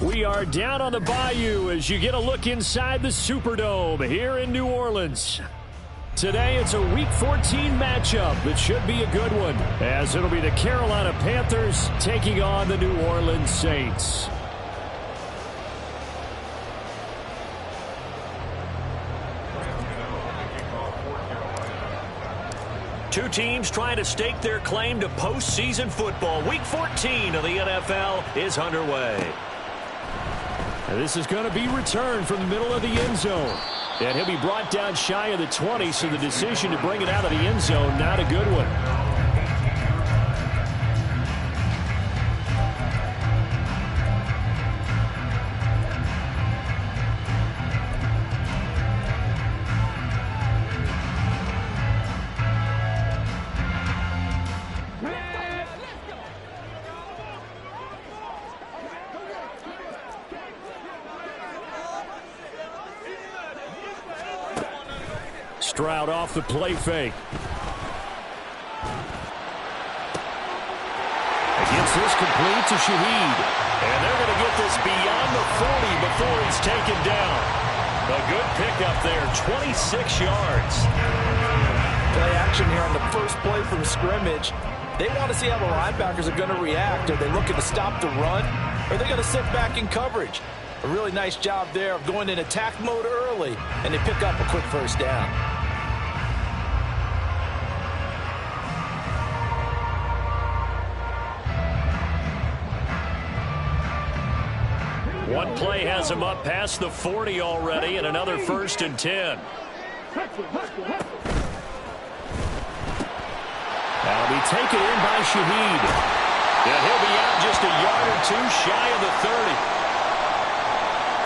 We are down on the bayou as you get a look inside the Superdome here in New Orleans. Today, it's a Week 14 matchup that should be a good one, as it'll be the Carolina Panthers taking on the New Orleans Saints. Two teams trying to stake their claim to postseason football. Week 14 of the NFL is underway. And this is going to be returned from the middle of the end zone. And he'll be brought down shy of the 20, so the decision to bring it out of the end zone, not a good one. Stroud off the play fake. Against this, complete to Shaheed. And they're going to get this beyond the 40 before he's taken down. A good pickup there, 26 yards. Play action here on the first play from scrimmage. They want to see how the linebackers are going to react. Are they looking to stop the run? Or are they going to sit back in coverage? A really nice job there of going in attack mode early, and they pick up a quick first down. One play has him up past the 40 already, and another 1st and 10. That'll be taken in by Shaheed. And he'll be out just a yard or two shy of the 30.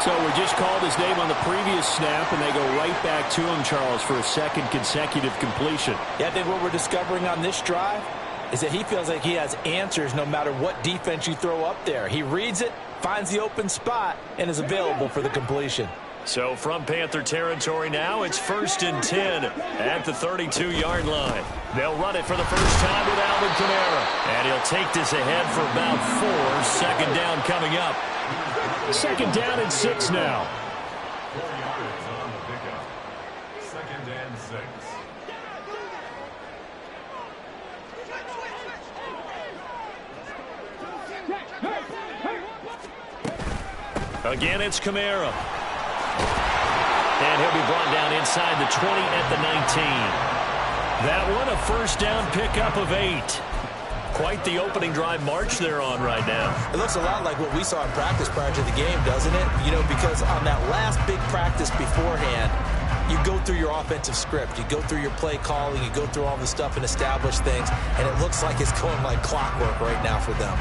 So we just called his name on the previous snap, and they go right back to him, Charles, for a second consecutive completion. Yeah, I think what we're discovering on this drive is that he feels like he has answers no matter what defense you throw up there. He reads it, finds the open spot, and is available for the completion. So from Panther territory now, it's 1st and 10 at the 32-yard line. They'll run it for the first time with Alvin Kamara. And he'll take this ahead for about 4. Second down coming up. Second down and 6 now. 4 yards on the pickup. 2nd and 6. Again, it's Kamara. And he'll be brought down inside the 20 at the 19. That one, a first down pickup of 8. Quite the opening drive march they're on right now. It looks a lot like what we saw in practice prior to the game, doesn't it? You know, because on that last big practice beforehand, you go through your offensive script. You go through your play calling. You go through all the stuff and establish things. And it looks like it's going like clockwork right now for them.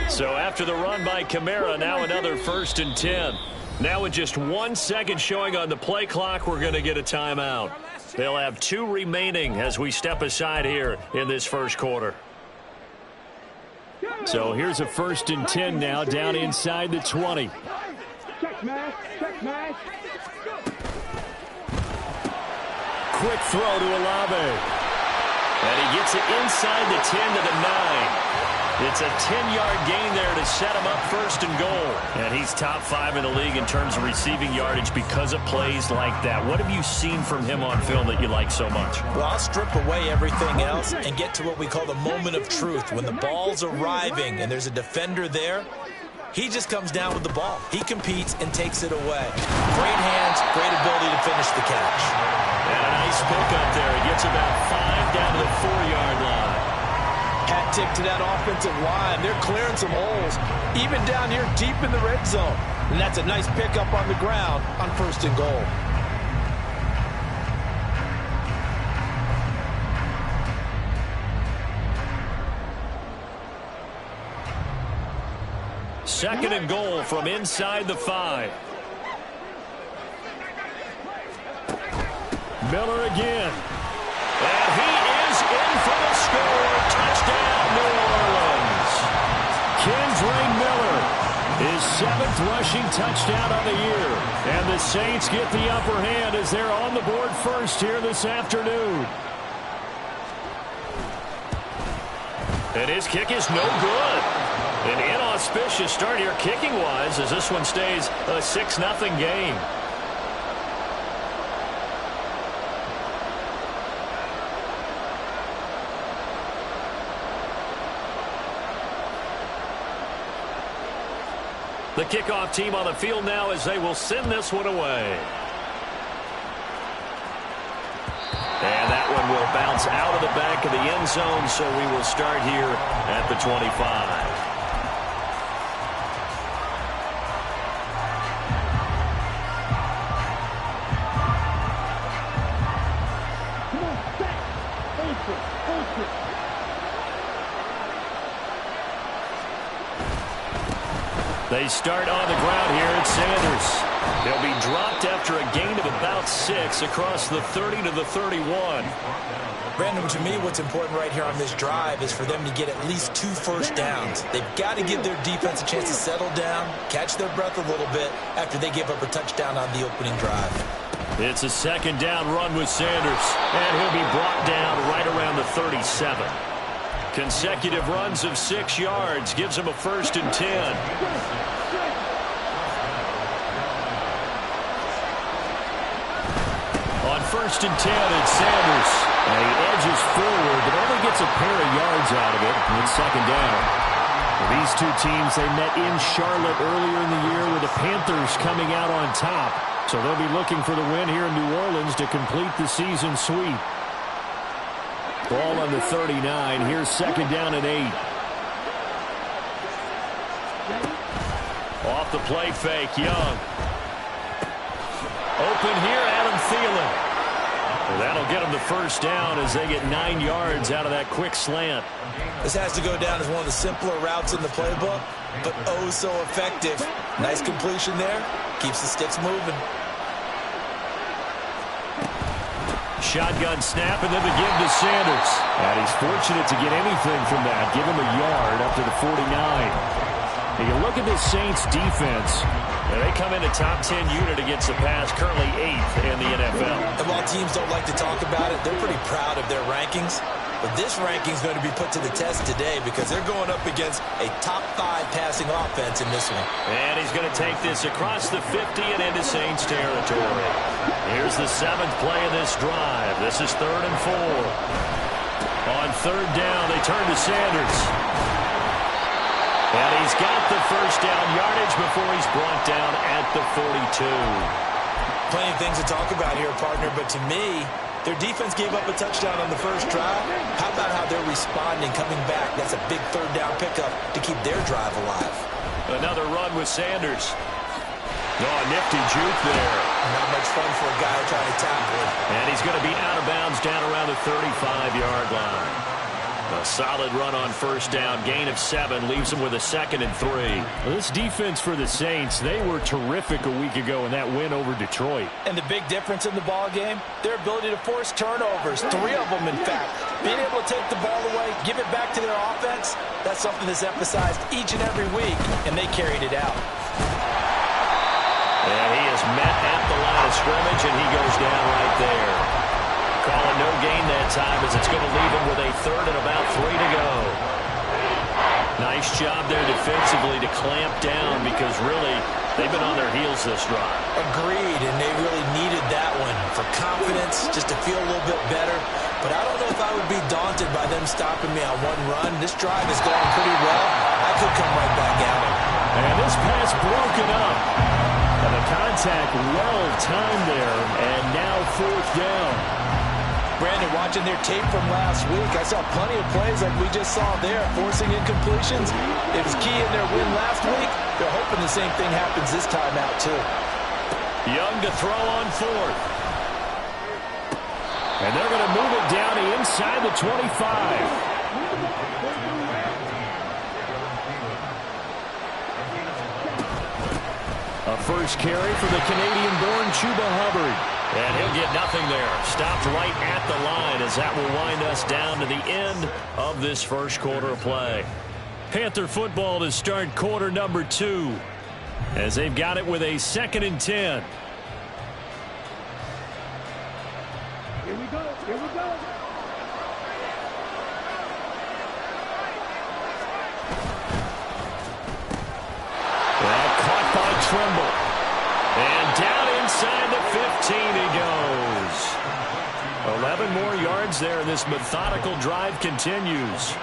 So after the run by Kamara, now another 1st and 10. Now with just 1 second showing on the play clock, we're going to get a timeout. They'll have 2 remaining as we step aside here in this first quarter. So here's a 1st and 10 now, down inside the 20. Check man. Quick throw to Olave. And he gets it inside the 10 to the 9. It's a 10-yard gain there to set him up 1st and goal. And he's top 5 in the league in terms of receiving yardage because of plays like that. What have you seen from him on film that you like so much? Well, I'll strip away everything else and get to what we call the moment of truth. When the ball's arriving and there's a defender there, he just comes down with the ball. He competes and takes it away. Great hands, great ability to finish the catch. And a nice pickup there. He gets about 5 down to the 4-yard line. Hat tip to that offensive line. They're clearing some holes, even down here deep in the red zone. And that's a nice pickup on the ground on 1st and goal. Second and goal from inside the 5. Miller again. And he is in for the score. Touchdown, New Orleans. Kendre Miller, his 7th rushing touchdown of the year. And the Saints get the upper hand as they're on the board first here this afternoon. And his kick is no good. An inauspicious start here kicking-wise as this one stays a 6-0 game. The kickoff team on the field now as they will send this one away. And that one will bounce out of the back of the end zone, so we will start here at the 25. They start on the ground here at Sanders. They'll be dropped after a gain of about 6 across the 30 to the 31. Brandon, to me, what's important right here on this drive is for them to get at least 2 first downs. They've got to give their defense a chance to settle down, catch their breath a little bit after they give up a touchdown on the opening drive. It's a 2nd down run with Sanders, and he'll be brought down right around the 37. Consecutive runs of 6 yards gives him a 1st and 10. On 1st and 10, it's Sanders. And he edges forward, but only gets a pair of yards out of it. It's 2nd down. These two teams, they met in Charlotte earlier in the year with the Panthers coming out on top. So they'll be looking for the win here in New Orleans to complete the season sweep. Ball on the 39. Here's 2nd down and 8. Off the play fake, Young. Open here, Adam Thielen. Well, that'll get them the 1st down as they get 9 yards out of that quick slant. This has to go down as one of the simpler routes in the playbook, but oh so effective. Nice completion there. Keeps the sticks moving. Shotgun snap, and then the give to Sanders. And he's fortunate to get anything from that. Give him a yard up to the 49. And you look at this Saints defense. And they come in a top 10 unit against the pass, currently 8th in the NFL. And while teams don't like to talk about it, they're pretty proud of their rankings. But this ranking is going to be put to the test today because they're going up against a top 5 passing offense in this one. And he's going to take this across the 50 and into Saints territory. Here's the 7th play of this drive. This is 3rd and 4. On 3rd down, they turn to Sanders. And he's got the 1st down yardage before he's brought down at the 42. Plenty of things to talk about here, partner, but to me, their defense gave up a touchdown on the first drive. How about how they're responding, coming back? That's a big 3rd down pickup to keep their drive alive. Another run with Sanders. Oh, nifty juke there. Not much fun for a guy trying to tackle him. And he's going to be out of bounds down around the 35-yard line. A solid run on first down. Gain of 7 leaves them with a 2nd and 3. Well, this defense for the Saints, they were terrific a week ago in that win over Detroit. And the big difference in the ball game, their ability to force turnovers. 3 of them, in fact. Being able to take the ball away, give it back to their offense, that's something that's emphasized each and every week, and they carried it out. And he is met at the line of scrimmage, and he goes down right there. Calling no gain that time as it's going to leave him with a 3rd and about 3 to go. Nice job there defensively to clamp down because really they've been on their heels this drive. Agreed, and they really needed that one for confidence, just to feel a little bit better. But I don't know if I would be daunted by them stopping me on one run. This drive is going pretty well. I could come right back at them. And this pass broken up. And the contact well timed there, and now 4th down. Brandon, watching their tape from last week, I saw plenty of plays like we just saw there, forcing incompletions. It was key in their win last week. They're hoping the same thing happens this time out, too. Young to throw on 4th. And they're going to move it down to inside the 25. A first carry for the Canadian-born Chuba Hubbard. And he'll get nothing there. Stopped right at the line as that will wind us down to the end of this first quarter of play. Panther football to start quarter number 2 as they've got it with a 2nd and 10. Here we go. Here we go. Well, caught by Trimble. And down inside the 15 he goes. 11 more yards there, and this methodical drive continues.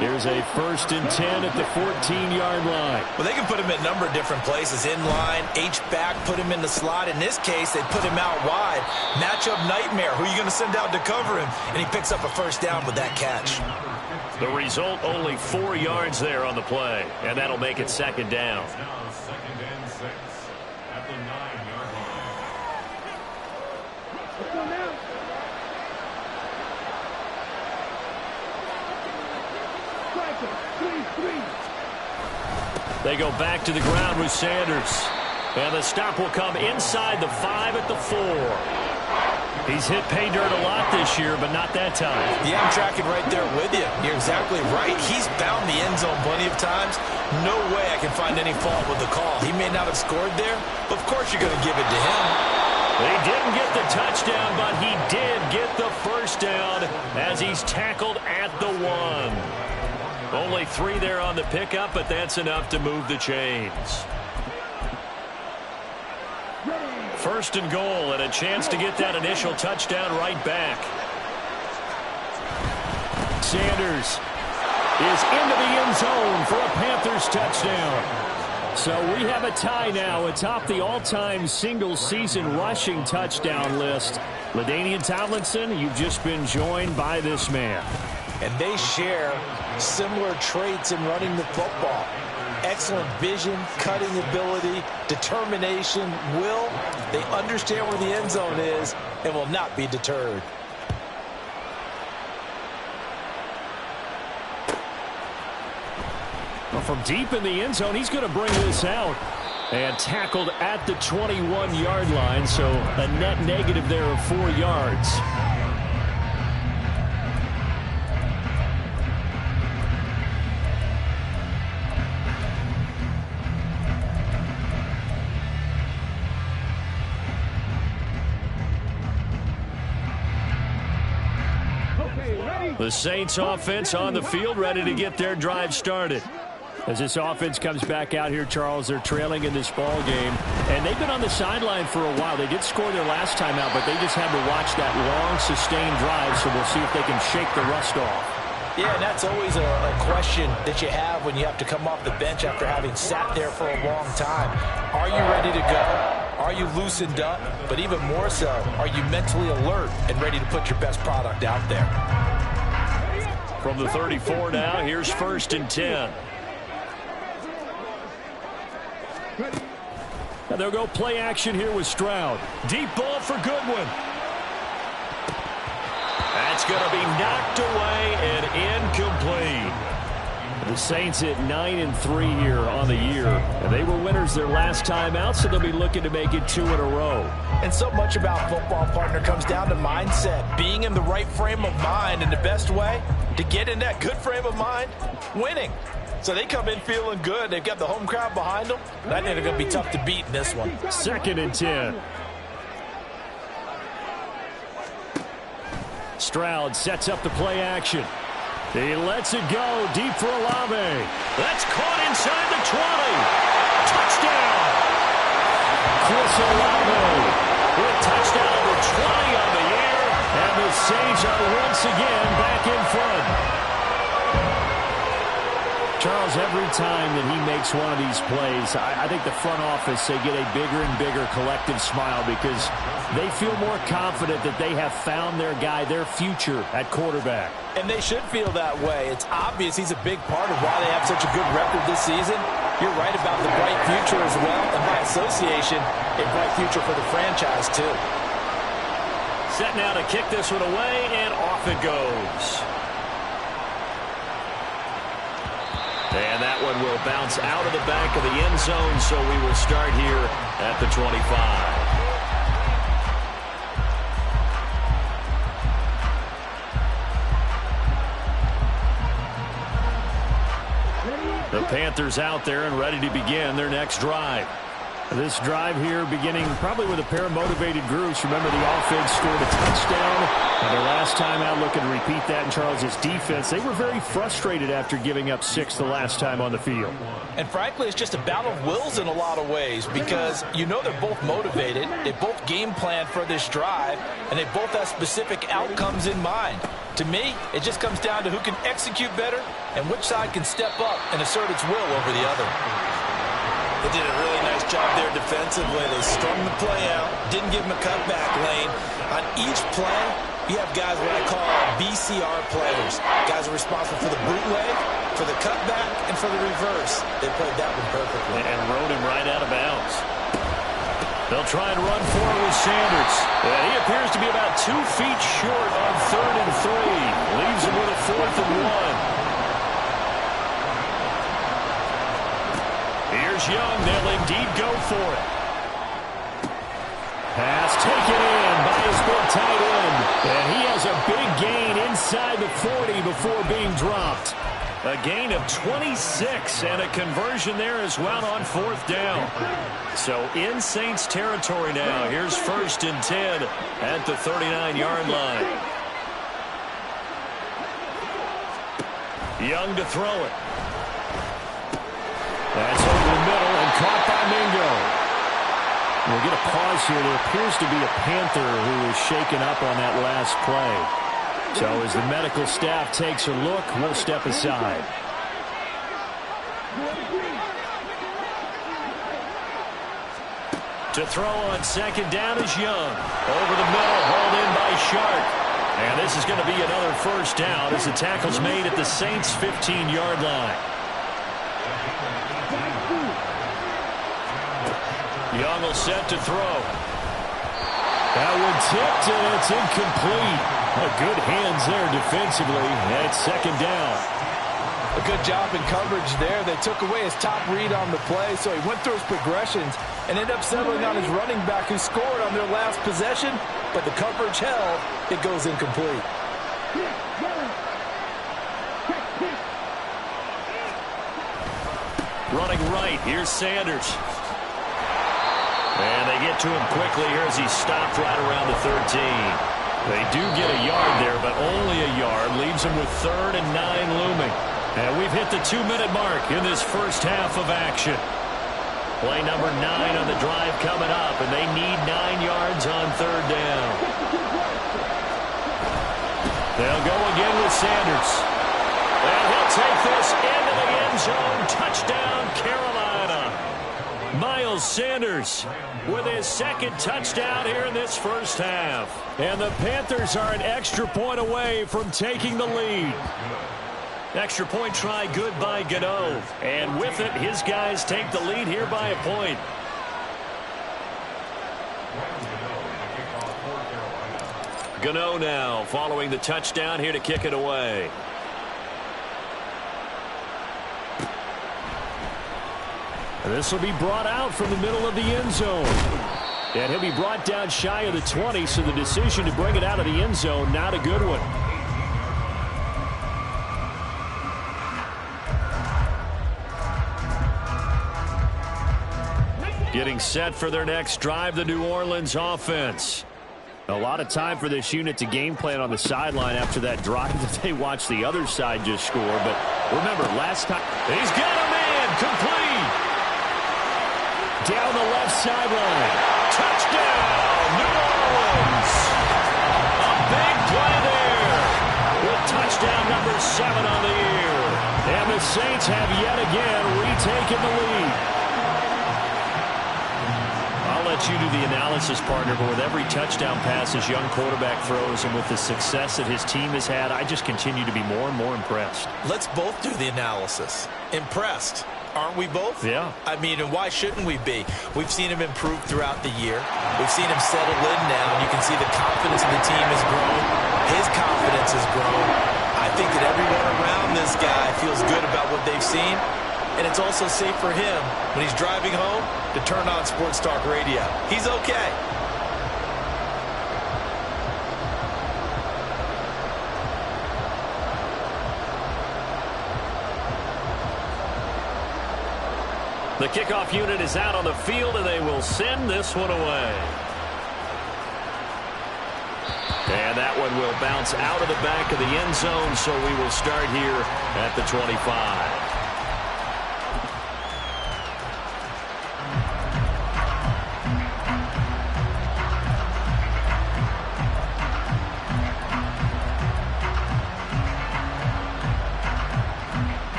Here's a 1st and 10 at the 14-yard line. Well, they can put him in a number of different places. In line, H-back, put him in the slot. In this case, they put him out wide. Matchup nightmare. Who are you going to send out to cover him? And he picks up a first down with that catch. The result, only 4 yards there on the play. And that'll make it 2nd down. Now 2nd and 6 at the 9-yard line. Let's go now. Striker, 3-3. They go back to the ground with Sanders. And the stop will come inside the 5 at the 4. He's hit pay dirt a lot this year, but not that time. Yeah, I'm tracking right there with you. You're exactly right. He's found the end zone plenty of times. No way I can find any fault with the call. He may not have scored there, but of course you're going to give it to him. He didn't get the touchdown, but he did get the first down as he's tackled at the 1. Only 3 there on the pickup, but that's enough to move the chains. 1st and goal, and a chance to get that initial touchdown right back. Sanders is into the end zone for a Panthers touchdown. So we have a tie now atop the all-time single-season rushing touchdown list. LaDainian Tomlinson, you've just been joined by this man. And they share similar traits in running the football. Excellent vision, cutting ability, determination, will. They understand where the end zone is and will not be deterred. Well, from deep in the end zone, he's going to bring this out. And tackled at the 21-yard line, so a net negative there of 4 yards. The Saints offense on the field, ready to get their drive started. As this offense comes back out here, Charles, they're trailing in this ball game. And they've been on the sideline for a while. They did score their last time out, but they just had to watch that long, sustained drive, so we'll see if they can shake the rust off. Yeah, and that's always a question that you have when you have to come off the bench after having sat there for a long time. Are you ready to go? Are you loosened up? But even more so, are you mentally alert and ready to put your best product out there? From the 34 now, here's 1st and 10. And they'll go play action here with Stroud. Deep ball for Goodwin. And That's going to be knocked away and incomplete. The Saints at 9-3 here on the year. And they were winners their last time out, so they'll be looking to make it 2 in a row. And so much about football, partner, comes down to mindset. Being in the right frame of mind, and the best way to get in that good frame of mind, winning. So they come in feeling good. They've got the home crowd behind them. I think they're going to be tough to beat in this one. 2nd and 10. Stroud sets up the play action. He lets it go deep for Olave. That's caught inside the 20. Touchdown. Chris Olave With a touchdown over 20 on the year. and the Saints are once again back in front. Charles, every time that he makes one of these plays, I think the front office, they get a bigger and bigger collective smile because they feel more confident that they have found their guy, their future at quarterback. And they should feel that way. It's obvious he's a big part of why they have such a good record this season. You're right about the bright future as well, and by association, a bright future for the franchise too. Set now to kick this one away, and off it goes. And that one will bounce out of the back of the end zone, so we will start here at the 25. The Panthers out there and ready to begin their next drive. This drive here beginning probably with a pair of motivated groups. Remember, the offense scored a touchdown. And their last time out, looking to repeat that in Charles's defense. They were very frustrated after giving up 6 the last time on the field. And frankly, it's just a battle of wills in a lot of ways because you know they're both motivated. They both game plan for this drive, and they both have specific outcomes in mind. To me, it just comes down to who can execute better and which side can step up and assert its will over the other. They did a really nice job there defensively. They strung the play out, didn't give him a cutback lane. On each play, you have guys what I call BCR players. Guys are responsible for the bootleg, for the cutback, and for the reverse. They played that one perfectly. And rode him right out of bounds. They'll try and run forward with Sanders. And he appears to be about 2 feet short on 3rd and 3. Leaves him with a 4th and 1. Here's Young. They'll indeed go for it. Pass taken in by his big tight end. And he has a big gain inside the 40 before being dropped. A gain of 26 and a conversion there as well on 4th down. So in Saints territory now. Here's 1st and 10 at the 39-yard line. Young to throw it. That's over the middle and caught by Mingo. We'll get a pause here. There appears to be a Panther who is shaken up on that last play. So as the medical staff takes a look, we'll step aside. To throw on 2nd down is Young. Over the middle, hauled in by Sharp. And this is going to be another 1st down as the tackle's made at the Saints' 15-yard line. Young will set to throw. That one tipped, and it's incomplete. Good hands there defensively, and it's 2nd down. A good job in coverage there. They took away his top read on the play, so he went through his progressions and ended up settling on his running back who scored on their last possession, but the coverage held. It goes incomplete. Running right, here's Sanders. And they get to him quickly here as he stopped right around the 13. They do get a yard there, but only a yard. Leaves him with 3rd and 9 looming. And we've hit the 2-minute mark in this first half of action. Play number 9 on the drive coming up, and they need 9 yards on 3rd down. They'll go again with Sanders. And he'll take this into the end zone. Touchdown, Carolina. Miles Sanders with his 2nd touchdown here in this first half. And the Panthers are an extra point away from taking the lead. Extra point try good by Gano. And with it, his guys take the lead here by a point. Gano now following the touchdown here to kick it away. This will be brought out from the middle of the end zone. And he'll be brought down shy of the 20, so the decision to bring it out of the end zone, not a good one. Getting set for their next drive, the New Orleans offense. A lot of time for this unit to game plan on the sideline after that drive that they watched the other side just score. But remember, last time, he's got a man complete. Down the left sideline. Touchdown, New Orleans. A big play there with touchdown number 7 on the year. And the Saints have yet again retaken the lead. I'll let you do the analysis, partner, but with every touchdown pass his young quarterback throws and with the success that his team has had, I just continue to be more and more impressed. Let's both do the analysis. Impressed. Aren't we both? Yeah. I mean, and why shouldn't we be? We've seen him improve throughout the year. We've seen him settle in now. You can see the confidence of the team has grown. His confidence has grown. I think that everyone around this guy feels good about what they've seen. And it's also safe for him when he's driving home to turn on Sports Talk Radio. He's okay. The kickoff unit is out on the field, and they will send this one away. And that one will bounce out of the back of the end zone, so we will start here at the 25.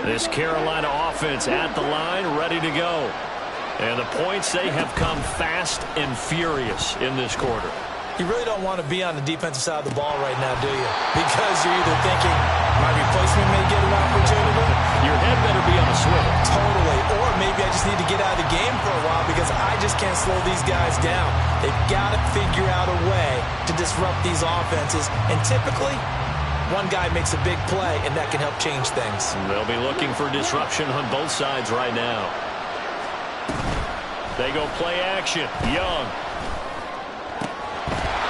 This Carolina offense at the line, ready to go. And the points, they have come fast and furious in this quarter. You really don't want to be on the defensive side of the ball right now, do you? Because you're either thinking, my replacement may get an opportunity. Your head better be on a swivel. Totally. Or maybe I just need to get out of the game for a while because I just can't slow these guys down. They've got to figure out a way to disrupt these offenses. And typically, one guy makes a big play, and that can help change things. They'll be looking for disruption on both sides right now. They go play action. Young.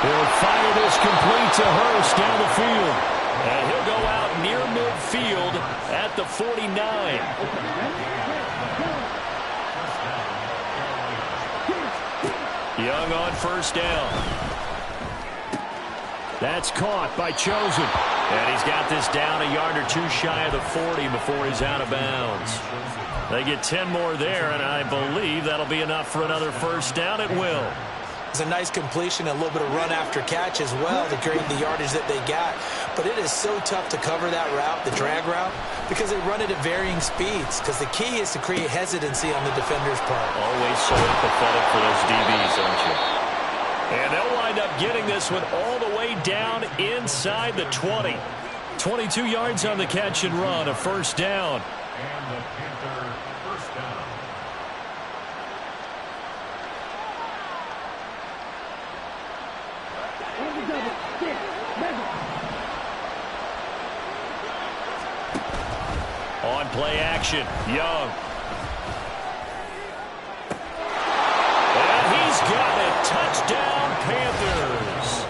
He'll fire this complete to Hurst down the field. And he'll go out near midfield at the 49. Young on first down. That's caught by Chosen. And he's got this down a yard or two shy of the 40 before he's out of bounds. They get 10 more there, and I believe that'll be enough for another first down. It will. It's a nice completion, a little bit of run after catch as well to create the yardage that they got. But it is so tough to cover that route, the drag route, because they run it at varying speeds. Because the key is to create hesitancy on the defender's part. Always so empathetic for those DBs, aren't you? And they'll wind up getting this one all the way down inside the 20. 22 yards on the catch and run, a first down. And the Panther first down. On play action, Young. And he's got it. Touchdown, Panthers.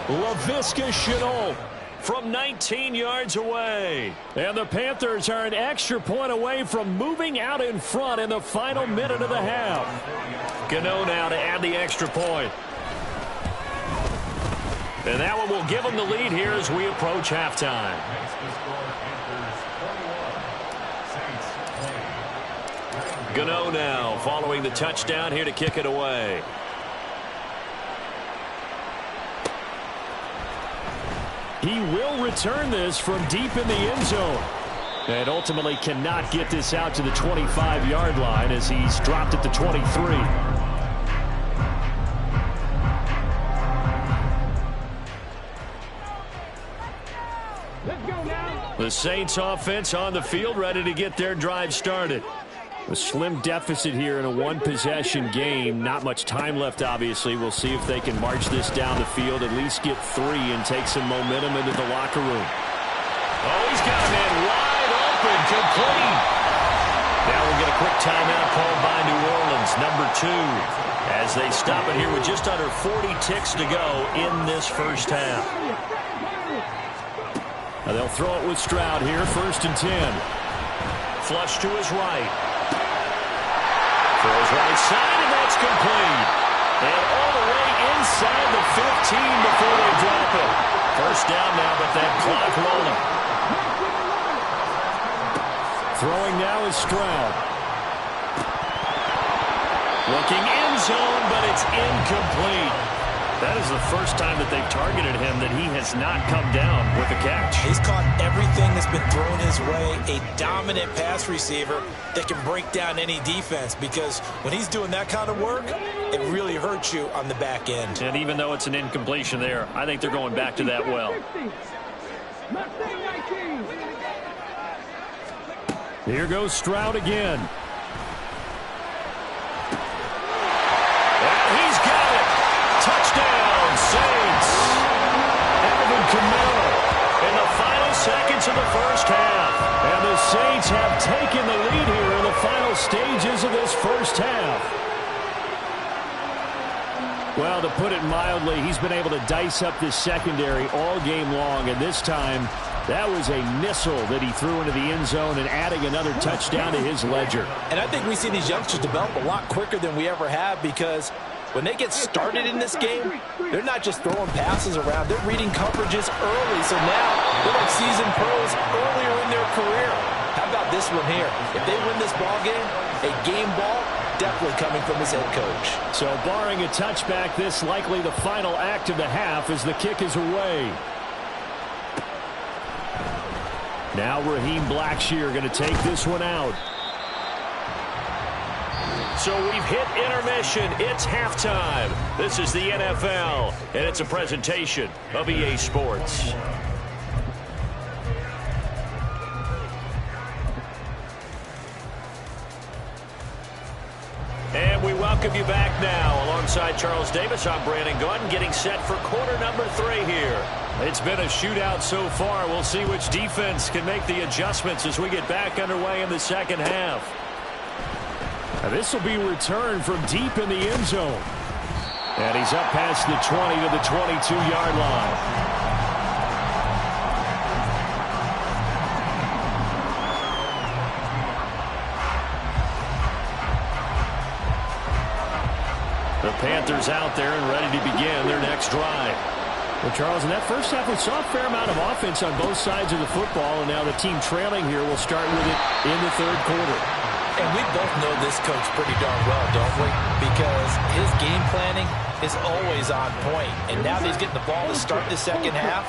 Laviska Shenault from 19 yards away. And the Panthers are an extra point away from moving out in front in the final minute of the half. Gano now to add the extra point. And that one will give them the lead here as we approach halftime. Makes the score Panthers 21. Saints 20. Gano now following the touchdown here to kick it away. He will return this from deep in the end zone. And ultimately cannot get this out to the 25-yard line as he's dropped at the 23. Let's go now. The Saints offense on the field ready to get their drive started. A slim deficit here in a one-possession game. Not much time left, obviously. We'll see if they can march this down the field, at least get 3 and take some momentum into the locker room. Oh, he's got him in wide open, complete. Now we'll get a quick timeout called by New Orleans, number 2, as they stop it here with just under 40 ticks to go in this first half. Now they'll throw it with Stroud here, 1st and 10. Flush to his right. Throws right side, and that's complete. And all the way inside the 15 before they drop it. First down now, but that clock rolling. Throwing now is Stroud. Looking end zone, but it's incomplete. That is the first time that they've targeted him that he has not come down with a catch. He's caught everything that's been thrown his way. A dominant pass receiver that can break down any defense, because when he's doing that kind of work, it really hurts you on the back end. And even though it's an incompletion there, I think they're going back to that well. Here goes Stroud again. And he's got it. Touchdown, Saints. Alvin Kamara in the final seconds of the first half. And the Saints have taken the lead here in the final stages of this first half. Well, to put it mildly, he's been able to dice up this secondary all game long, and this time that was a missile that he threw into the end zone and adding another touchdown to his ledger. And I think we see these youngsters develop a lot quicker than we ever have, because when they get started in this game, they're not just throwing passes around. They're reading coverages early. So now they're like seasoned pros earlier in their career. How about this one here? If they win this ball game, a game ball, definitely coming from his head coach. So barring a touchback, this likely the final act of the half as the kick is away. Now Raheem Blackshear going to take this one out. So we've hit intermission. It's halftime. This is the NFL, and it's a presentation of EA Sports. And we welcome you back now. Alongside Charles Davis, I'm Brandon Gunn, getting set for quarter number 3 here. It's been a shootout so far. We'll see which defense can make the adjustments as we get back underway in the second half. Now this will be returned from deep in the end zone. And he's up past the 20 to the 22-yard line. The Panthers out there and ready to begin their next drive. Well, Charles, in that first half, we saw a fair amount of offense on both sides of the football, and now the team trailing here will start with it in the third quarter. And we both know this coach pretty darn well, don't we? Because his game planning is always on point. And now that he's getting the ball to start the second half,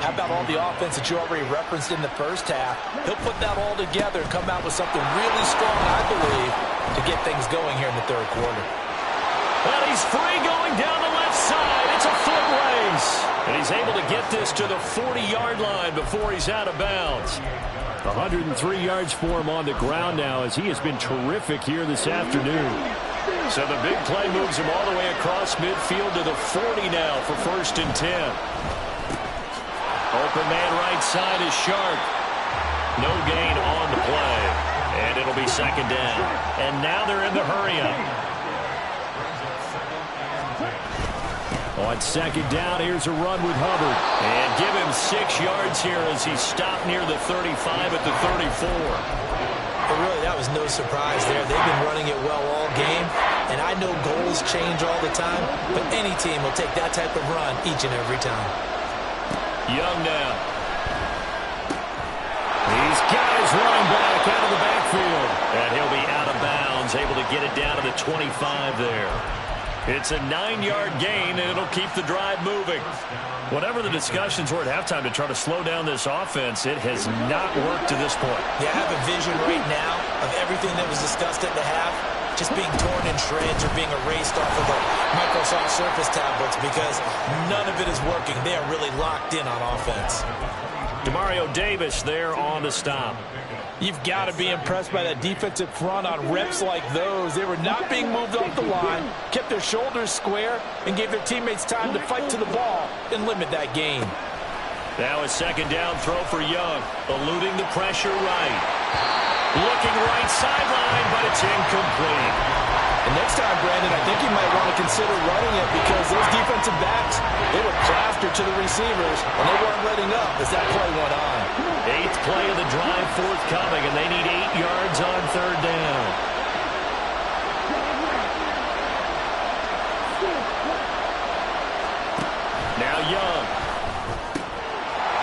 how about all the offense that you already referenced in the first half? He'll put that all together and come out with something really strong, I believe, to get things going here in the third quarter. Well, he's free going down the left side. It's a foot race. And he's able to get this to the 40-yard line before he's out of bounds. 103 yards for him on the ground now, as he has been terrific here this afternoon. So the big play moves him all the way across midfield to the 40 now for 1st and 10. Open man right side is Sharp. No gain on the play. And it'll be second down. And now they're in the hurry-up. On second down, here's a run with Hubbard. And give him 6 yards here as he stopped near the 35 at the 34. But really, that was no surprise there. They've been running it well all game. And I know goals change all the time, but any team will take that type of run each and every time. Young now. These guys running back out of the backfield. And he'll be out of bounds, able to get it down to the 25 there. It's a 9-yard gain, and it'll keep the drive moving. Whatever the discussions were at halftime to try to slow down this offense, it has not worked to this point. Yeah, I have a vision right now of everything that was discussed at the half just being torn in shreds or being erased off of the Microsoft Surface tablets, because none of it is working. They are really locked in on offense. Demario Davis there on the stop. You've got to be impressed by that defensive front on reps like those. They were not being moved off the line, kept their shoulders square, and gave their teammates time to fight to the ball and limit that gain. Now a second down throw for Young, eluding the pressure right. Looking right sideline, but it's incomplete. And next time, Brandon, I think you might want to consider running it because those defensive backs, they were plastered to the receivers, and they weren't letting up as that play went on. 8th play of the drive forthcoming, and they need 8 yards on third down. Now Young.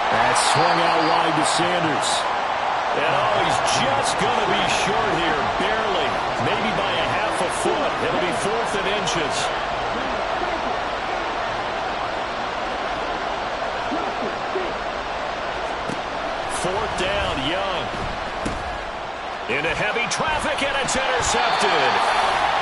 That swung out wide to Sanders. And he's just going to be short here, barely, maybe by a half a foot. It'll be 4th and inches. Fourth down, Young. Into heavy traffic, and it's intercepted.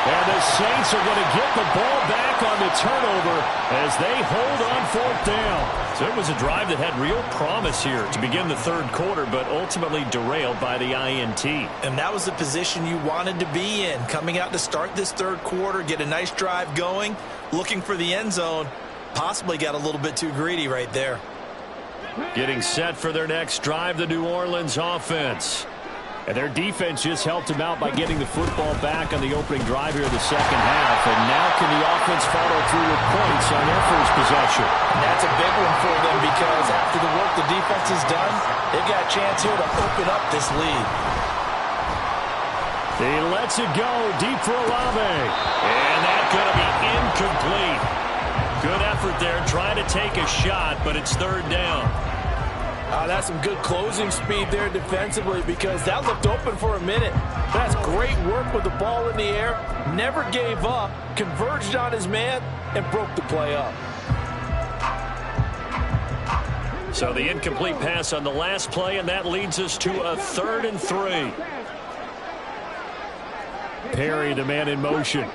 And the Saints are going to get the ball back on the turnover as they hold on 4th down. So it was a drive that had real promise here to begin the third quarter, but ultimately derailed by the INT. And that was the position you wanted to be in, coming out to start this third quarter, get a nice drive going, looking for the end zone. Possibly got a little bit too greedy right there. Getting set for their next drive, the New Orleans offense. And their defense just helped them out by getting the football back on the opening drive here in the second half. And now can the offense follow through with points on their first possession? And that's a big one for them because after the work the defense has done, they've got a chance here to open up this lead. He lets it go deep for Olave. And that's going to be incomplete. Good effort there, trying to take a shot, but it's third down. That's some good closing speed there defensively because that looked open for a minute. That's great work with the ball in the air. Never gave up, converged on his man, and broke the play up. So the incomplete pass on the last play, and that leads us to a 3rd and 3. Perry, the man in motion.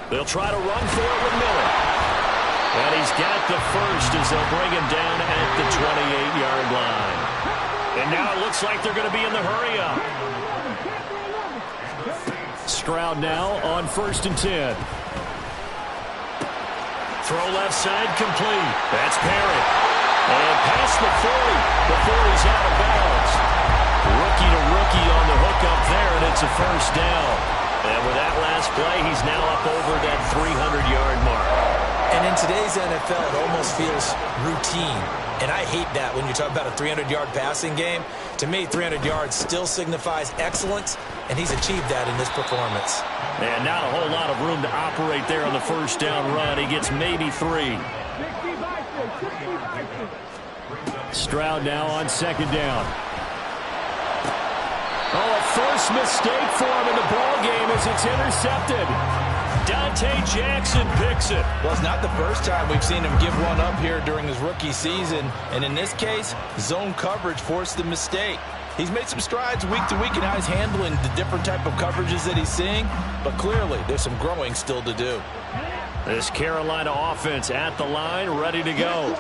They'll try to run for it with Miller. And he's got the first as they'll bring him down at the 28-yard line. And now it looks like they're going to be in the hurry-up. Stroud now on 1st and 10. Throw left side complete. That's Perry. And past the 40 before he's out of bounds. Rookie to rookie on the hook up there, and it's a first down. And with that last play, he's now up over that 300-yard mark. And in today's NFL, it almost feels routine. And I hate that when you talk about a 300-yard passing game. To me, 300 yards still signifies excellence, and he's achieved that in this performance. And not a whole lot of room to operate there on the first down run. He gets maybe 3. Stroud now on 2nd down. Oh, a first mistake for him in the ball game as it's intercepted. Dante Jackson picks it. Well, it's not the first time we've seen him give one up here during his rookie season. And in this case, zone coverage forced the mistake. He's made some strides week to week in how he's handling the different type of coverages that he's seeing. But clearly, there's some growing still to do. This Carolina offense at the line, ready to go.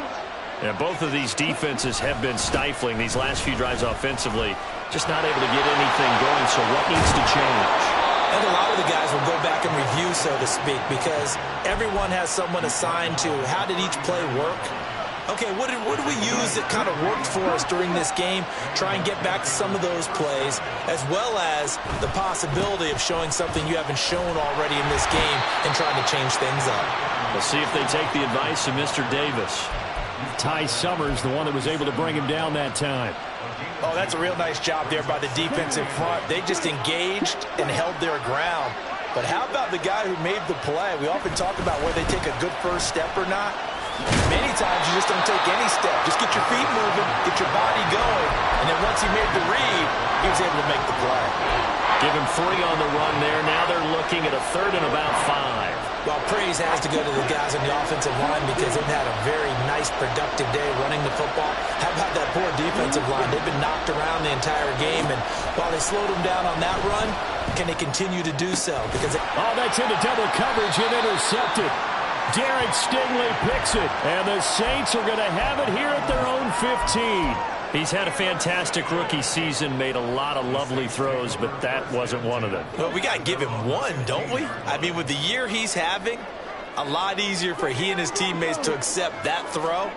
And both of these defenses have been stifling these last few drives offensively. Just not able to get anything going, so what needs to change? And a lot of the guys will go back and review, so to speak, because everyone has someone assigned to how did each play work. Okay, what did we use that kind of worked for us during this game? Try and get back to some of those plays, as well as the possibility of showing something you haven't shown already in this game and trying to change things up. We'll see if they take the advice of Mr. Davis. Ty Summers, the one that was able to bring him down that time. Oh, that's a real nice job there by the defensive front. They just engaged and held their ground. But how about the guy who made the play? We often talk about whether they take a good first step or not. Many times you just don't take any step. Just get your feet moving, get your body going, and then once he made the read, he was able to make the play. Give him 3 on the run there. Now they're looking at a 3rd and about 5. Well, praise has to go to the guys on the offensive line because they've had a very nice, productive day running the football. How about that poor defensive line? They've been knocked around the entire game, and while they slowed them down on that run, can they continue to do so? Because that's into double coverage and intercepted. Darren Stingley picks it, and the Saints are going to have it here at their own 15. He's had a fantastic rookie season, made a lot of lovely throws, but that wasn't one of them. Well, we got to give him one, don't we? I mean, with the year he's having, a lot easier for he and his teammates to accept that throw,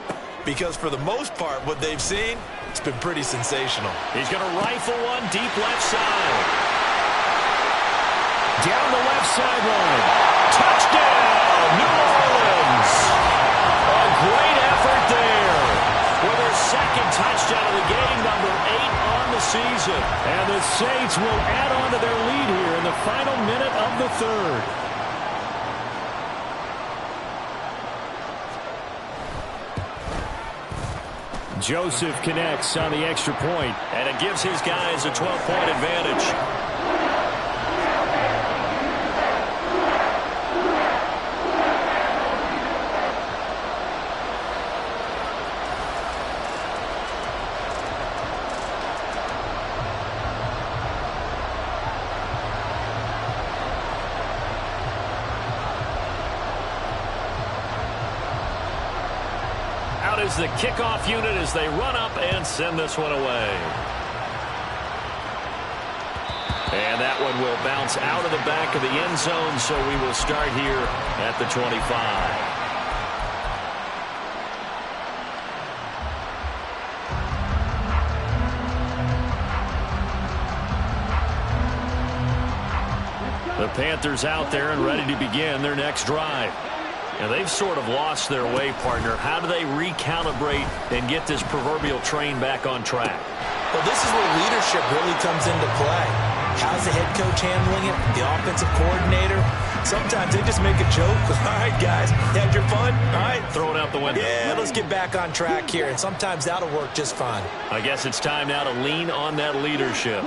because for the most part, what they've seen, it's been pretty sensational. He's going to rifle one deep left side. Down the left sideline. Touchdown, New Orleans. A great effort there. For their second touchdown of the game, number 8 on the season. And the Saints will add on to their lead here in the final minute of the third. Joseph connects on the extra point, and it gives his guys a 12-point advantage. Is the kickoff unit as they run up and send this one away. And that one will bounce out of the back of the end zone, so we will start here at the 25. The Panthers out there and ready to begin their next drive. And they've sort of lost their way, partner. How do they recalibrate and get this proverbial train back on track? Well, this is where leadership really comes into play. How's the head coach handling it? The offensive coordinator? Sometimes they just make a joke. All right, guys, had your fun? All right. Throw it out the window. Yeah, let's get back on track here. And sometimes that'll work just fine. I guess it's time now to lean on that leadership.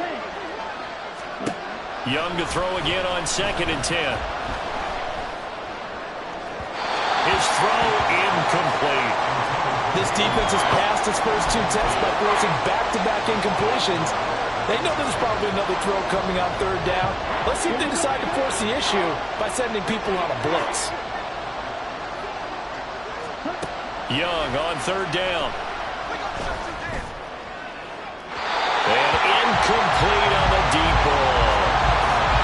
Young to throw again on 2nd and 10. His throw incomplete. This defense has passed its first 2 tests by forcing back-to-back incompletions. They know there's probably another throw coming on 3rd down. Let's see if they decide to force the issue by sending people on a blitz. Young on 3rd down. And incomplete on the deep ball.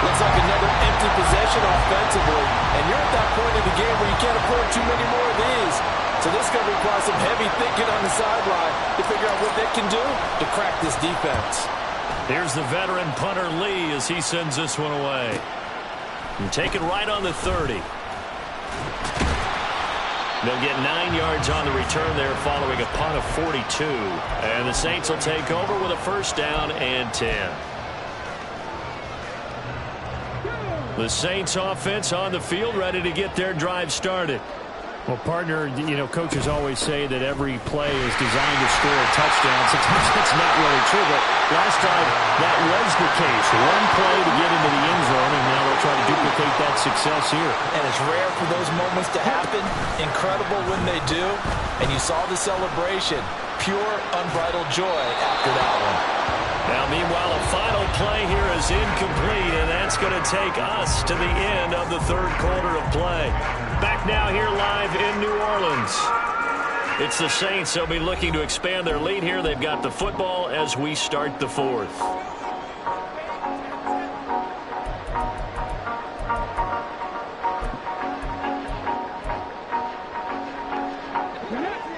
Looks like another empty possession offensively. And you're at that point in the game where you can't afford too many more of these. So this is going to require some heavy thinking on the sideline to figure out what they can do to crack this defense. Here's the veteran punter Lee as he sends this one away. And take it right on the 30. They'll get 9 yards on the return there following a punt of 42. And the Saints will take over with a 1st down and 10. The Saints offense on the field, ready to get their drive started. Well, partner, you know, coaches always say that every play is designed to score a touchdown. Sometimes that's not really true, but last drive that was the case. One play to get into the end zone, and now they'll try to duplicate that success here. And it's rare for those moments to happen. Incredible when they do. And you saw the celebration. Pure, unbridled joy after that one. Now, meanwhile, a final play here is incomplete, and that's going to take us to the end of the 3rd quarter of play. Back now here live in New Orleans. It's the Saints. They'll be looking to expand their lead here. They've got the football as we start the 4th.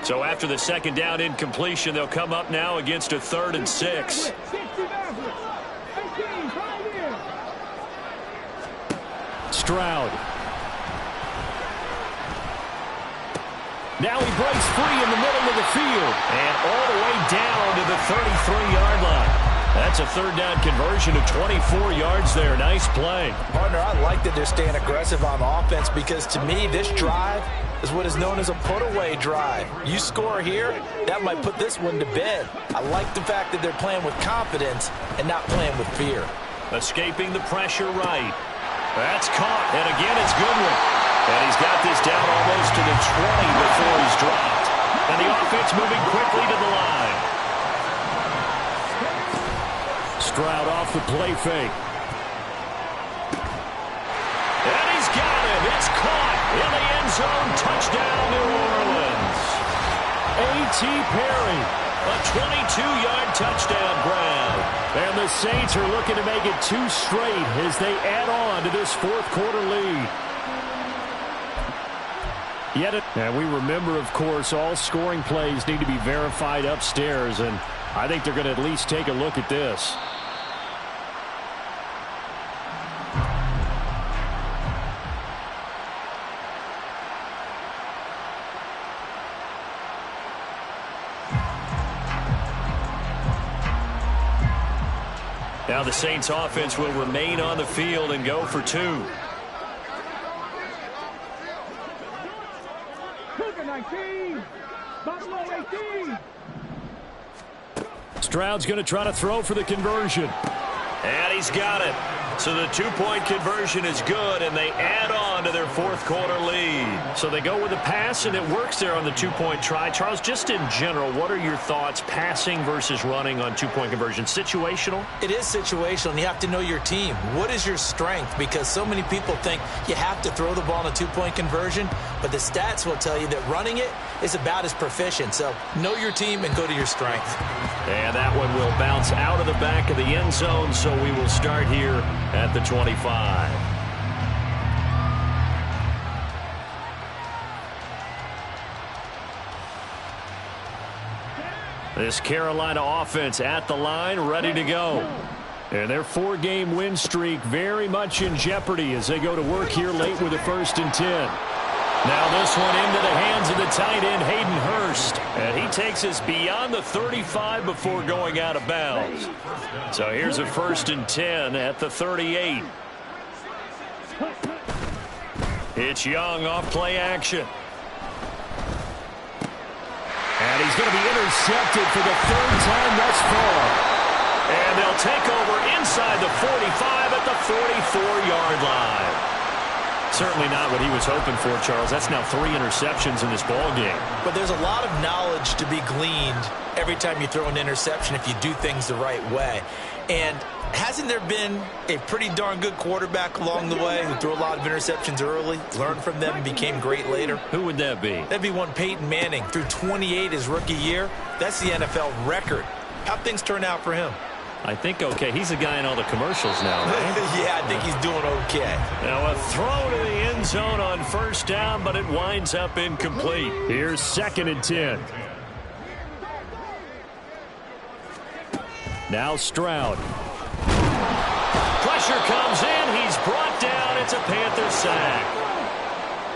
So after the 2nd down incompletion, they'll come up now against a 3rd and 6. Stroud. Now he breaks free in the middle of the field. And all the way down to the 33-yard line. That's a 3rd down conversion of 24 yards there. Nice play. Partner, I like that they're staying aggressive on offense because to me, this drive is what is known as a put-away drive. You score here, that might put this one to bed. I like the fact that they're playing with confidence and not playing with fear. Escaping the pressure right. That's caught, and again it's Goodwin. And he's got this down almost to the 20 before he's dropped. And the offense moving quickly to the line. Stroud off the play fake. And he's got it. It's caught in the end zone. Touchdown, New Orleans. A.T. Perry. A 22-yard touchdown grab. And the Saints are looking to make it 2 straight as they add on to this fourth-quarter lead. And we remember, of course, all scoring plays need to be verified upstairs, and I think they're going to at least take a look at this. Now the Saints offense will remain on the field and go for 2. 19, Buffalo 18. Stroud's going to try to throw for the conversion. And he's got it. So the 2-point conversion is good, and they add on to their fourth-quarter lead. So they go with a pass, and it works there on the 2-point try. Charles, just in general, what are your thoughts passing versus running on 2-point conversion? Situational? It is situational, and you have to know your team. What is your strength? Because so many people think you have to throw the ball in a 2-point conversion, but the stats will tell you that running it is about as proficient. So know your team and go to your strength. And that one will bounce out of the back of the end zone, so we will start here at the 25. This Carolina offense at the line, ready to go. And their 4-game win streak very much in jeopardy as they go to work here late with a 1st and 10. Now this one into the hands of the tight end, Hayden Hurst. And he takes us beyond the 35 before going out of bounds. So here's a 1st and 10 at the 38. It's Young off play action. And he's going to be intercepted for the 3rd time thus far. And they'll take over inside the 45 at the 44-yard line. Certainly not what he was hoping for, Charles. That's now 3 interceptions in this ball game. But there's a lot of knowledge to be gleaned every time you throw an interception if you do things the right way. And hasn't there been a pretty darn good quarterback along the way who threw a lot of interceptions early, learned from them, and became great later? Who would that be? That'd be one Peyton Manning. Threw 28 his rookie year. That's the NFL record. How'd things turn out for him? I think okay. He's the guy in all the commercials now, right? Yeah, I think he's doing okay. Now a throw to the end zone on 1st down, but it winds up incomplete. Here's 2nd and 10. Now Stroud. Pressure comes in. He's brought down. It's a Panther sack.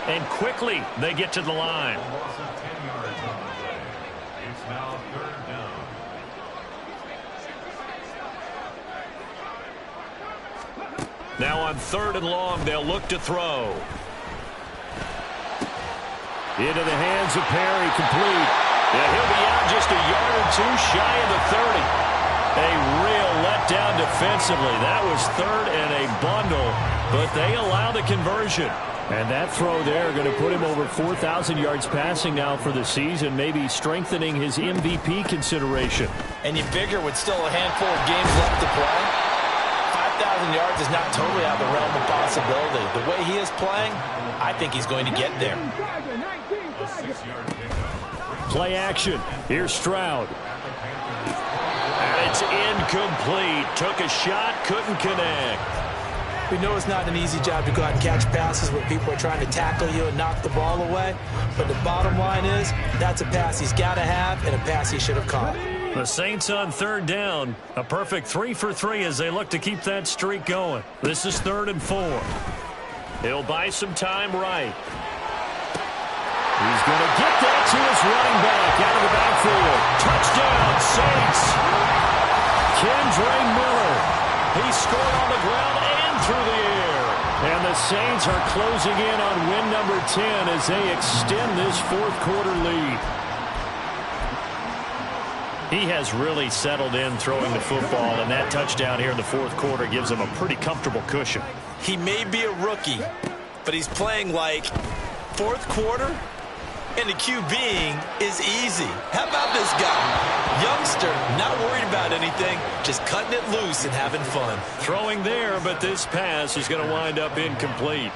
And quickly they get to the line. Loss of 10 yards on the play. It's now 3rd down. Now on 3rd and long, they'll look to throw. Into the hands of Perry, complete. Yeah, he'll be out just a yard or 2 shy of the 30. A real letdown defensively. That was 3rd and a bundle, but they allow the conversion. And that throw there going to put him over 4,000 yards passing now for the season, maybe strengthening his MVP consideration. And you figure with still a handful of games left to play, 5,000 yards is not totally out of the realm of possibility. The way he is playing, I think he's going to get there. A 6-yard pickup. Play action. Here's Stroud. And it's incomplete. Took a shot, couldn't connect. We know it's not an easy job to go out and catch passes when people are trying to tackle you and knock the ball away. But the bottom line is, that's a pass he's got to have and a pass he should have caught. The Saints on 3rd down. A perfect 3 for 3 as they look to keep that streak going. This is 3rd and 4. He'll buy some time right. He's going to get that to his running back out of the backfield. Touchdown, Saints. Kendre Miller. He scored on the ground and through the air. And the Saints are closing in on win number 10 as they extend this 4th-quarter lead. He has really settled in throwing the football, and that touchdown here in the 4th quarter gives him a pretty comfortable cushion. He may be a rookie, but he's playing like 4th quarter, and the QBing is easy. How about this guy? Youngster, not worried about anything, just cutting it loose and having fun. Throwing there, but this pass is going to wind up incomplete.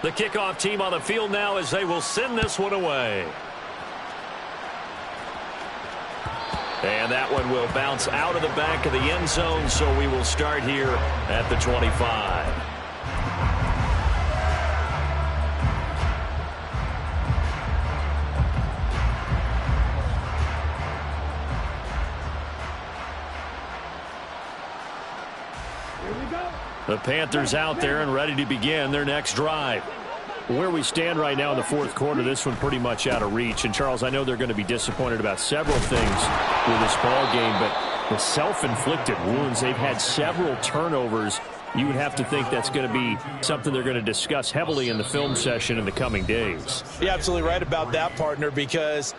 The kickoff team on the field now as they will send this one away. And that one will bounce out of the back of the end zone, so we will start here at the 25. The Panthers out there and ready to begin their next drive. Where we stand right now in the fourth quarter, this one pretty much out of reach. And, Charles, I know they're going to be disappointed about several things with this ball game, but the self-inflicted wounds, they've had several turnovers. You would have to think that's going to be something they're going to discuss heavily in the film session in the coming days. You're absolutely right about that, partner, because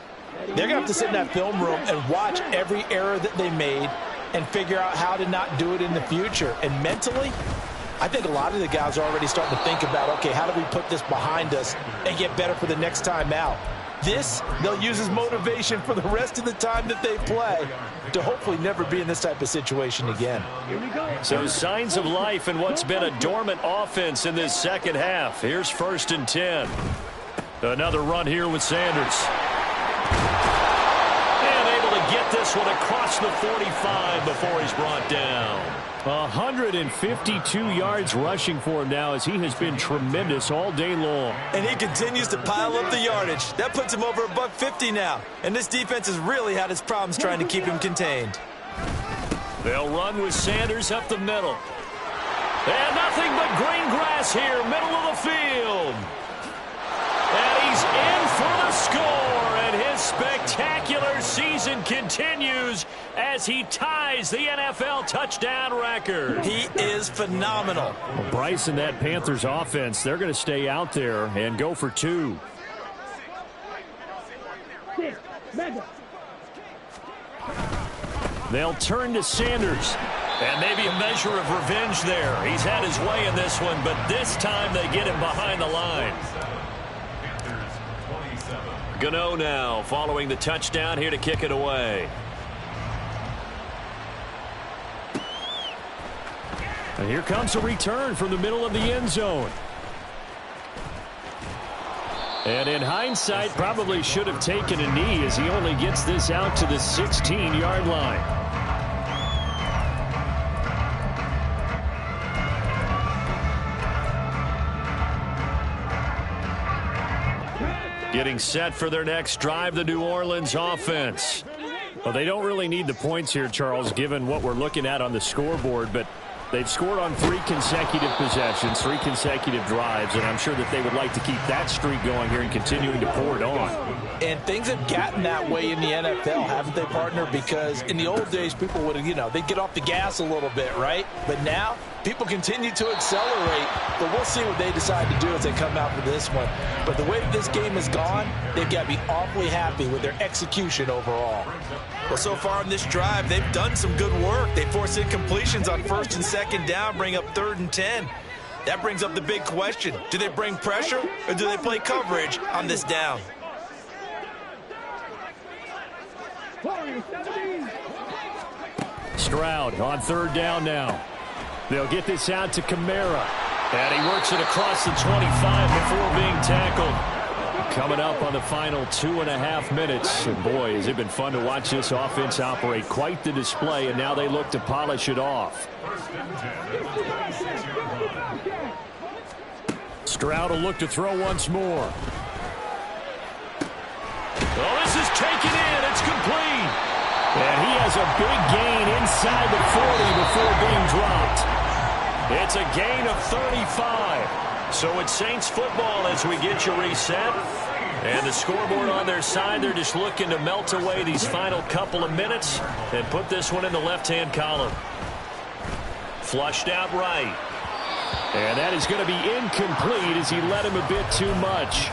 they're going to have to sit in that film room and watch every error that they made and figure out how to not do it in the future. And mentally, I think a lot of the guys are already starting to think about, okay, how do we put this behind us and get better for the next time out? This, they'll use as motivation for the rest of the time that they play to hopefully never be in this type of situation again. So signs of life in what's been a dormant offense in this second half. Here's 1st and 10. Another run here with Sanders. And able to get this one across the 45 before he's brought down. 152 yards rushing for him now as he has been tremendous all day long. And he continues to pile up the yardage. That puts him over $150 now. And this defense has really had its problems trying to keep him contained. They'll run with Sanders up the middle. And nothing but green grass here, middle of the field. And he's in for the score. And his spectacular season continues as he ties the NFL touchdown record. He is phenomenal. Well, Bryce and that Panthers offense, they're going to stay out there and go for 2. They'll turn to Sanders. And maybe a measure of revenge there. He's had his way in this one, but this time they get him behind the line. Gano now following the touchdown here to kick it away. And here comes a return from the middle of the end zone. And in hindsight, probably should have taken a knee as he only gets this out to the 16-yard line. Getting set for their next drive, the New Orleans offense. Well, they don't really need the points here, Charles, given what we're looking at on the scoreboard, but they've scored on 3 consecutive possessions, 3 consecutive drives, and I'm sure that they would like to keep that streak going here and continuing to pour it on. And things have gotten that way in the NFL, haven't they, partner? Because in the old days, people would have, they'd get off the gas a little bit, right? But now, people continue to accelerate, but we'll see what they decide to do as they come out for this one. But the way that this game has gone, they've got to be awfully happy with their execution overall. Well, so far in this drive, they've done some good work. They force incompletions on 1st and 2nd down, bring up 3rd and 10. That brings up the big question. Do they bring pressure or do they play coverage on this down? Stroud on 3rd down now. They'll get this out to Kamara. And he works it across the 25 before being tackled. Coming up on the final 2.5 minutes. And boy, has it been fun to watch this offense operate. Quite the display, and now they look to polish it off. Stroud will look to throw once more. Oh, this is taken in. It's complete. And he has a big gain inside the 40 before being dropped. It's a gain of 35. So it's Saints football as we get you reset. And the scoreboard on their side, they're just looking to melt away these final couple of minutes and put this one in the left-hand column. Flushed out right. And that is going to be incomplete as he led him a bit too much.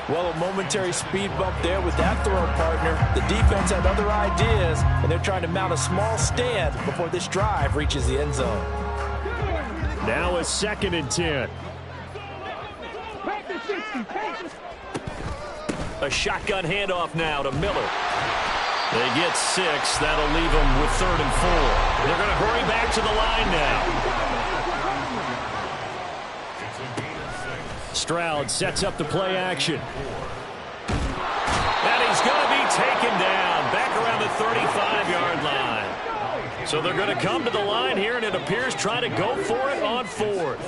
Well, a momentary speed bump there with that throw, partner. The defense had other ideas, and they're trying to mount a small stand before this drive reaches the end zone. Now a 2nd and 10. A shotgun handoff now to Miller. They get 6. That'll leave them with 3rd and 4. They're going to hurry back to the line now. Stroud sets up the play action. And he's going to be taken down back around the 35-yard line. So they're going to come to the line here, and it appears try to go for it on fourth.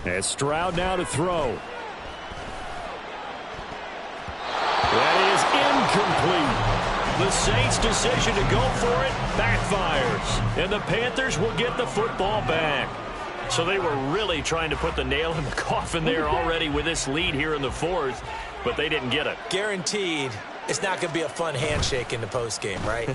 And Stroud now to throw. That is incomplete. The Saints' decision to go for it backfires. And the Panthers will get the football back. So they were really trying to put the nail in the coffin there already with this lead here in the fourth, but they didn't get it. Guaranteed it's not going to be a fun handshake in the postgame, right?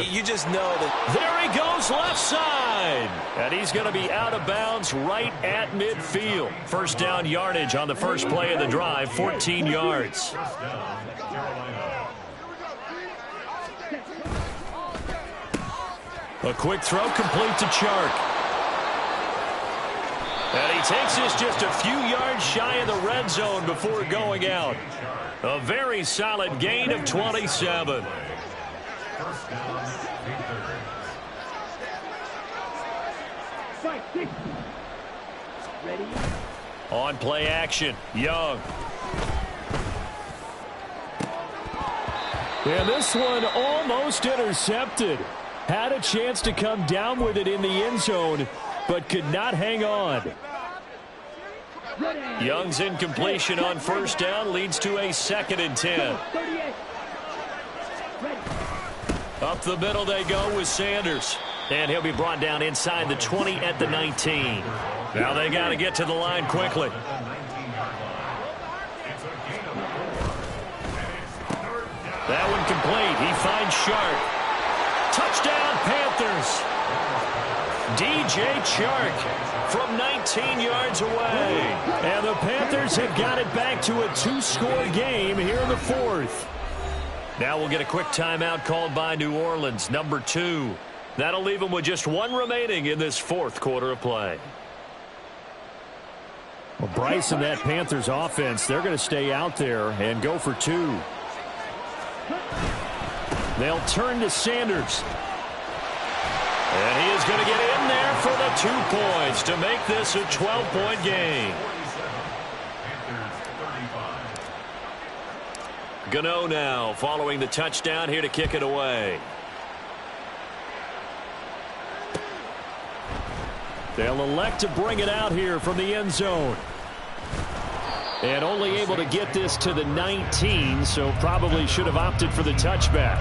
You just know that. There he goes left side. And he's going to be out of bounds right at midfield. First down yardage on the first play of the drive, 14 yards. A quick throw complete to Chark. And he takes this just a few yards shy of the red zone before going out. A very solid gain of 27. On play action, Young. And this one almost intercepted. Had a chance to come down with it in the end zone, but could not hang on. Young's incompletion on first down leads to a 2nd and 10. Up the middle they go with Sanders. And he'll be brought down inside the 20 at the 19. Now they got to get to the line quickly. That one complete. He finds Sharp. Touchdown, Panthers. DJ Chark from 19 yards away. And the Panthers have got it back to a 2-score game here in the fourth. Now we'll get a quick timeout called by New Orleans, number 2. That'll leave them with just 1 remaining in this fourth quarter of play. Well, Bryce and that Panthers offense, they're going to stay out there and go for 2. They'll turn to Sanders. And he is going to get in there for the 2 points to make this a 12-point game. Gano now following the touchdown here to kick it away. They'll elect to bring it out here from the end zone. And only able to get this to the 19, so probably should have opted for the touchback.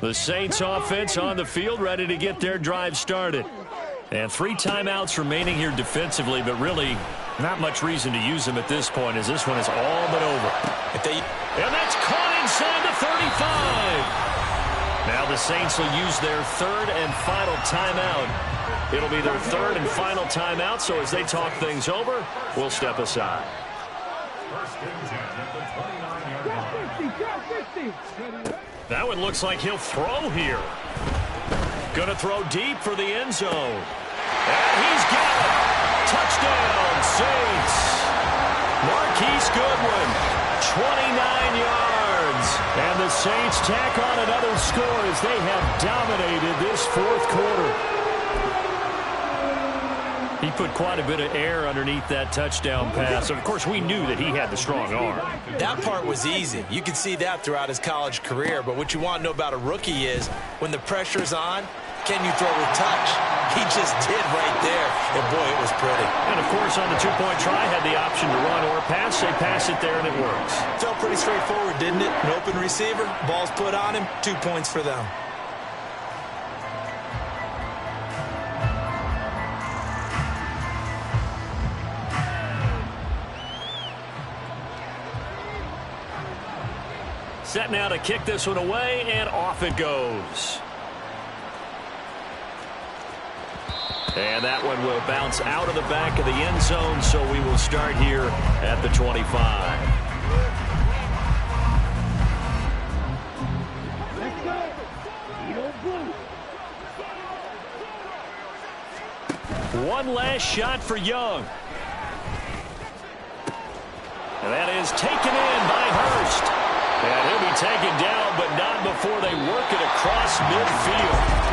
The Saints offense on the field, ready to get their drive started. And 3 timeouts remaining here defensively, but really not much reason to use them at this point, as this one is all but over. And that's caught inside the 35. Now the Saints will use their 3rd and final timeout. It'll be their 3rd and final timeout, so as they talk things over, we'll step aside. That one looks like he'll throw here. Going to throw deep for the end zone. And he's got it. Touchdown, Saints. Marquise Goodwin, 29 yards. And the Saints tack on another score as they have dominated this fourth quarter. He put quite a bit of air underneath that touchdown pass. Of course, we knew that he had the strong arm. That part was easy. You can see that throughout his college career. But what you want to know about a rookie is when the pressure's on, can you throw with touch? He just did right there. And, boy, it was pretty. And, of course, on the 2-point try, had the option to run or pass. They pass it there, and it works. Felt pretty straightforward, didn't it? An open receiver, ball's put on him, 2 points for them. Set now to kick this one away, and off it goes. And that one will bounce out of the back of the end zone, so we will start here at the 25. Let's go. One last shot for Young. And that is taken in by Hurst. And he'll be taken down, but not before they work it across midfield.